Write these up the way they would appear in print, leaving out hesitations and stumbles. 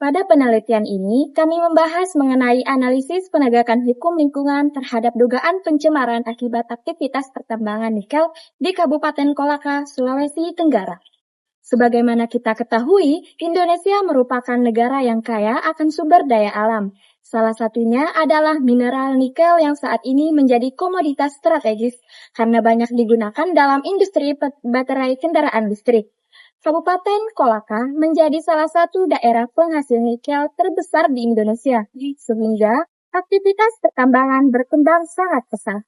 Pada penelitian ini, kami membahas mengenai analisis penegakan hukum lingkungan terhadap dugaan pencemaran akibat aktivitas pertambangan nikel di Kabupaten Kolaka, Sulawesi Tenggara. Sebagaimana kita ketahui, Indonesia merupakan negara yang kaya akan sumber daya alam. Salah satunya adalah mineral nikel yang saat ini menjadi komoditas strategis karena banyak digunakan dalam industri baterai kendaraan listrik. Kabupaten Kolaka menjadi salah satu daerah penghasil nikel terbesar di Indonesia, sehingga aktivitas pertambangan berkembang sangat pesat.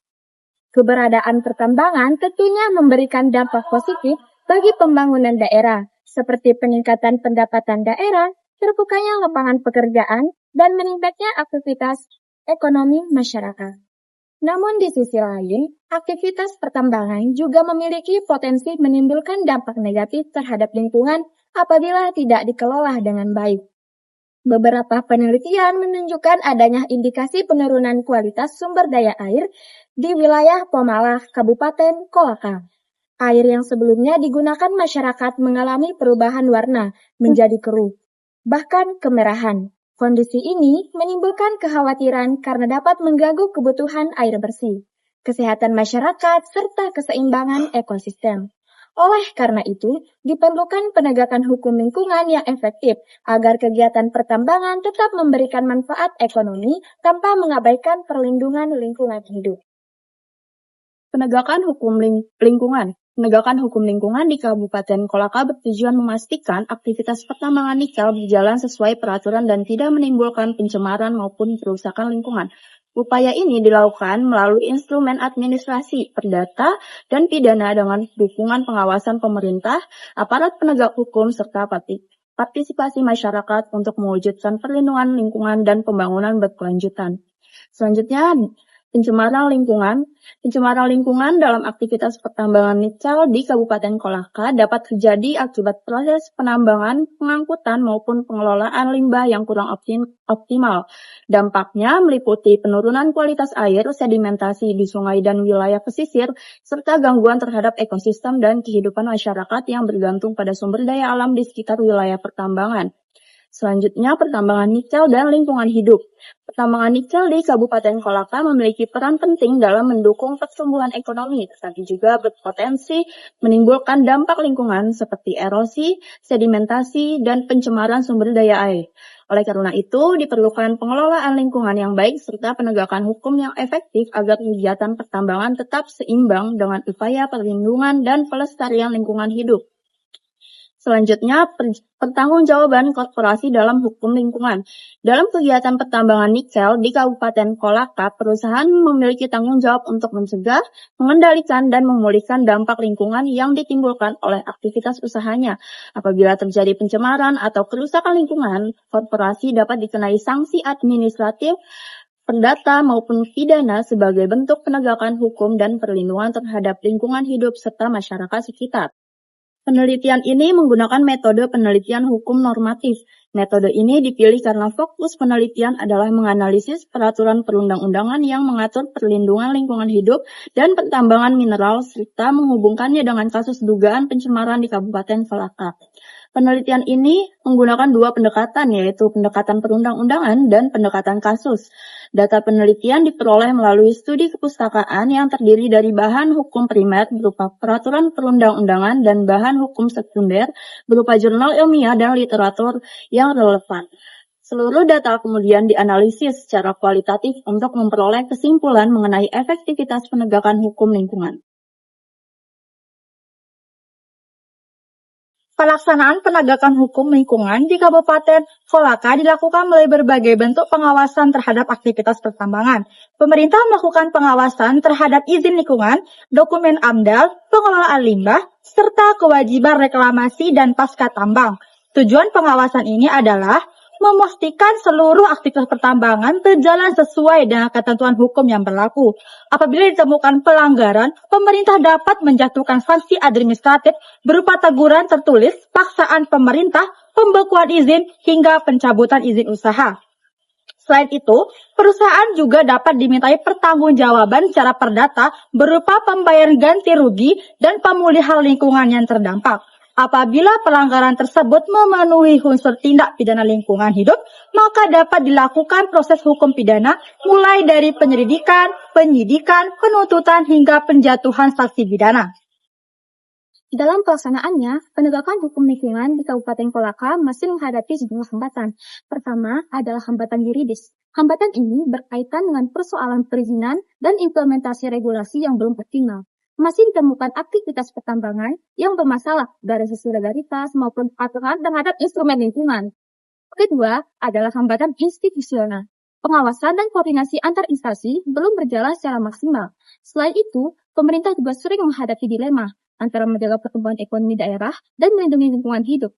Keberadaan pertambangan tentunya memberikan dampak positif bagi pembangunan daerah, seperti peningkatan pendapatan daerah, terbukanya lapangan pekerjaan, dan meningkatnya aktivitas ekonomi masyarakat. Namun di sisi lain, aktivitas pertambangan juga memiliki potensi menimbulkan dampak negatif terhadap lingkungan apabila tidak dikelola dengan baik. Beberapa penelitian menunjukkan adanya indikasi penurunan kualitas sumber daya air di wilayah Pomalah, Kabupaten Kolaka. Air yang sebelumnya digunakan masyarakat mengalami perubahan warna menjadi keruh, bahkan kemerahan. Kondisi ini menimbulkan kekhawatiran karena dapat mengganggu kebutuhan air bersih, kesehatan masyarakat, serta keseimbangan ekosistem. Oleh karena itu, diperlukan penegakan hukum lingkungan yang efektif agar kegiatan pertambangan tetap memberikan manfaat ekonomi tanpa mengabaikan perlindungan lingkungan hidup. Penegakan hukum lingkungan. Penegakan hukum lingkungan di Kabupaten Kolaka bertujuan memastikan aktivitas pertambangan nikel berjalan sesuai peraturan dan tidak menimbulkan pencemaran maupun kerusakan lingkungan. Upaya ini dilakukan melalui instrumen administrasi, perdata, dan pidana dengan dukungan pengawasan pemerintah, aparat penegak hukum, serta partisipasi masyarakat untuk mewujudkan perlindungan lingkungan dan pembangunan berkelanjutan. Selanjutnya, Pencemaran lingkungan dalam aktivitas pertambangan nikel di Kabupaten Kolaka dapat terjadi akibat proses penambangan, pengangkutan, maupun pengelolaan limbah yang kurang optimal. Dampaknya meliputi penurunan kualitas air, sedimentasi di sungai dan wilayah pesisir, serta gangguan terhadap ekosistem dan kehidupan masyarakat yang bergantung pada sumber daya alam di sekitar wilayah pertambangan. Selanjutnya, pertambangan nikel dan lingkungan hidup. Pertambangan nikel di Kabupaten Kolaka memiliki peran penting dalam mendukung pertumbuhan ekonomi, tetapi juga berpotensi menimbulkan dampak lingkungan seperti erosi, sedimentasi, dan pencemaran sumber daya air. Oleh karena itu, diperlukan pengelolaan lingkungan yang baik serta penegakan hukum yang efektif agar kegiatan pertambangan tetap seimbang dengan upaya perlindungan dan pelestarian lingkungan hidup. Selanjutnya, pertanggungjawaban korporasi dalam hukum lingkungan. Dalam kegiatan pertambangan nikel di Kabupaten Kolaka, perusahaan memiliki tanggung jawab untuk mencegah, mengendalikan, dan memulihkan dampak lingkungan yang ditimbulkan oleh aktivitas usahanya. Apabila terjadi pencemaran atau kerusakan lingkungan, korporasi dapat dikenai sanksi administratif, perdata maupun pidana sebagai bentuk penegakan hukum dan perlindungan terhadap lingkungan hidup serta masyarakat sekitar. Penelitian ini menggunakan metode penelitian hukum normatif. Metode ini dipilih karena fokus penelitian adalah menganalisis peraturan perundang-undangan yang mengatur perlindungan lingkungan hidup dan pertambangan mineral serta menghubungkannya dengan kasus dugaan pencemaran di Kabupaten Kolaka. Penelitian ini menggunakan dua pendekatan, yaitu pendekatan perundang-undangan dan pendekatan kasus. Data penelitian diperoleh melalui studi kepustakaan yang terdiri dari bahan hukum primer berupa peraturan perundang-undangan dan bahan hukum sekunder berupa jurnal ilmiah dan literatur yang relevan. Seluruh data kemudian dianalisis secara kualitatif untuk memperoleh kesimpulan mengenai efektivitas penegakan hukum lingkungan. Pelaksanaan penegakan hukum lingkungan di Kabupaten Kolaka dilakukan melalui berbagai bentuk pengawasan terhadap aktivitas pertambangan. Pemerintah melakukan pengawasan terhadap izin lingkungan, dokumen AMDAL, pengelolaan limbah, serta kewajiban reklamasi dan pasca tambang. Tujuan pengawasan ini adalah memastikan seluruh aktivitas pertambangan berjalan sesuai dengan ketentuan hukum yang berlaku. Apabila ditemukan pelanggaran, pemerintah dapat menjatuhkan sanksi administratif berupa teguran tertulis, paksaan pemerintah, pembekuan izin, hingga pencabutan izin usaha. Selain itu, perusahaan juga dapat dimintai pertanggungjawaban secara perdata berupa pembayaran ganti rugi dan pemulihan lingkungan yang terdampak. Apabila pelanggaran tersebut memenuhi unsur tindak pidana lingkungan hidup, maka dapat dilakukan proses hukum pidana mulai dari penyelidikan, penyidikan, penuntutan hingga penjatuhan sanksi pidana. Dalam pelaksanaannya, penegakan hukum lingkungan di Kabupaten Kolaka masih menghadapi sejumlah hambatan. Pertama adalah hambatan yuridis. Hambatan ini berkaitan dengan persoalan perizinan dan implementasi regulasi yang belum optimal. Masih ditemukan aktivitas pertambangan yang bermasalah dari sisi legalitas maupun aturan terhadap instrumen lingkungan. Kedua adalah hambatan institusional. Pengawasan dan koordinasi antar instansi belum berjalan secara maksimal. Selain itu, pemerintah juga sering menghadapi dilema antara menjaga pertumbuhan ekonomi daerah dan melindungi lingkungan hidup.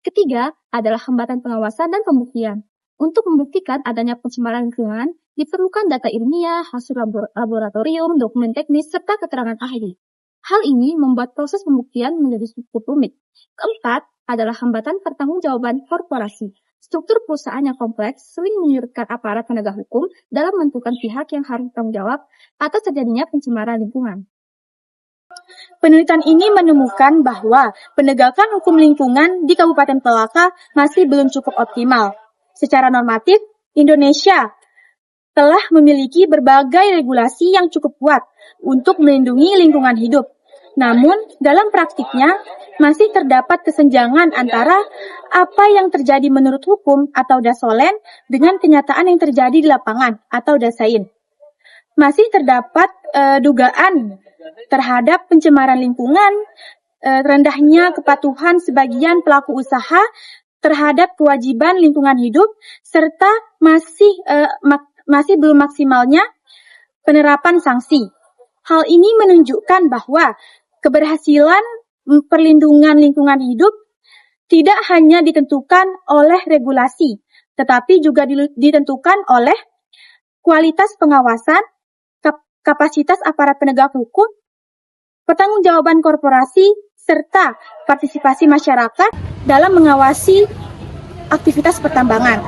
Ketiga adalah hambatan pengawasan dan pembuktian. Untuk membuktikan adanya pencemaran lingkungan, diperlukan data ilmiah, hasil laboratorium, dokumen teknis, serta keterangan ahli. Hal ini membuat proses pembuktian menjadi cukup rumit. Keempat adalah hambatan pertanggungjawaban korporasi. Struktur perusahaan yang kompleks sering menyurutkan aparat penegak hukum dalam menentukan pihak yang harus bertanggung jawab atas terjadinya pencemaran lingkungan. Penelitian ini menemukan bahwa penegakan hukum lingkungan di Kabupaten Kolaka masih belum cukup optimal. Secara normatif, Indonesia telah memiliki berbagai regulasi yang cukup kuat untuk melindungi lingkungan hidup. Namun, dalam praktiknya, masih terdapat kesenjangan antara apa yang terjadi menurut hukum atau dasolen dengan kenyataan yang terjadi di lapangan atau dasain. Masih terdapat dugaan terhadap pencemaran lingkungan, rendahnya kepatuhan sebagian pelaku usaha terhadap kewajiban lingkungan hidup, serta masih belum maksimalnya penerapan sanksi. Hal ini menunjukkan bahwa keberhasilan perlindungan lingkungan hidup tidak hanya ditentukan oleh regulasi, tetapi juga ditentukan oleh kualitas pengawasan, kapasitas aparat penegak hukum, pertanggungjawaban korporasi, serta partisipasi masyarakat dalam mengawasi aktivitas pertambangan.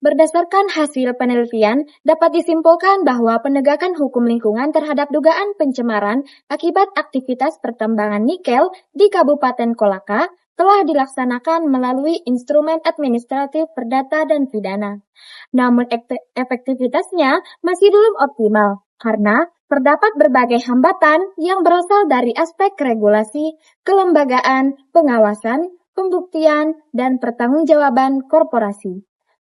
Berdasarkan hasil penelitian, dapat disimpulkan bahwa penegakan hukum lingkungan terhadap dugaan pencemaran akibat aktivitas pertambangan nikel di Kabupaten Kolaka telah dilaksanakan melalui instrumen administratif perdata dan pidana. Namun efektivitasnya masih belum optimal karena terdapat berbagai hambatan yang berasal dari aspek regulasi, kelembagaan, pengawasan, pembuktian, dan pertanggungjawaban korporasi.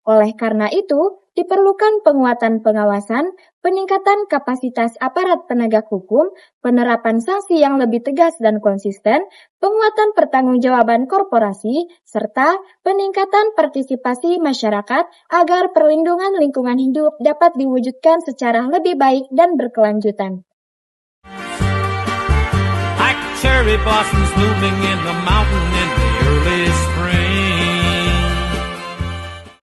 Oleh karena itu, diperlukan penguatan pengawasan, peningkatan kapasitas aparat penegak hukum, penerapan sanksi yang lebih tegas dan konsisten, penguatan pertanggungjawaban korporasi, serta peningkatan partisipasi masyarakat agar perlindungan lingkungan hidup dapat diwujudkan secara lebih baik dan berkelanjutan. Like cherry blossoms blooming in the mountain in the early spring.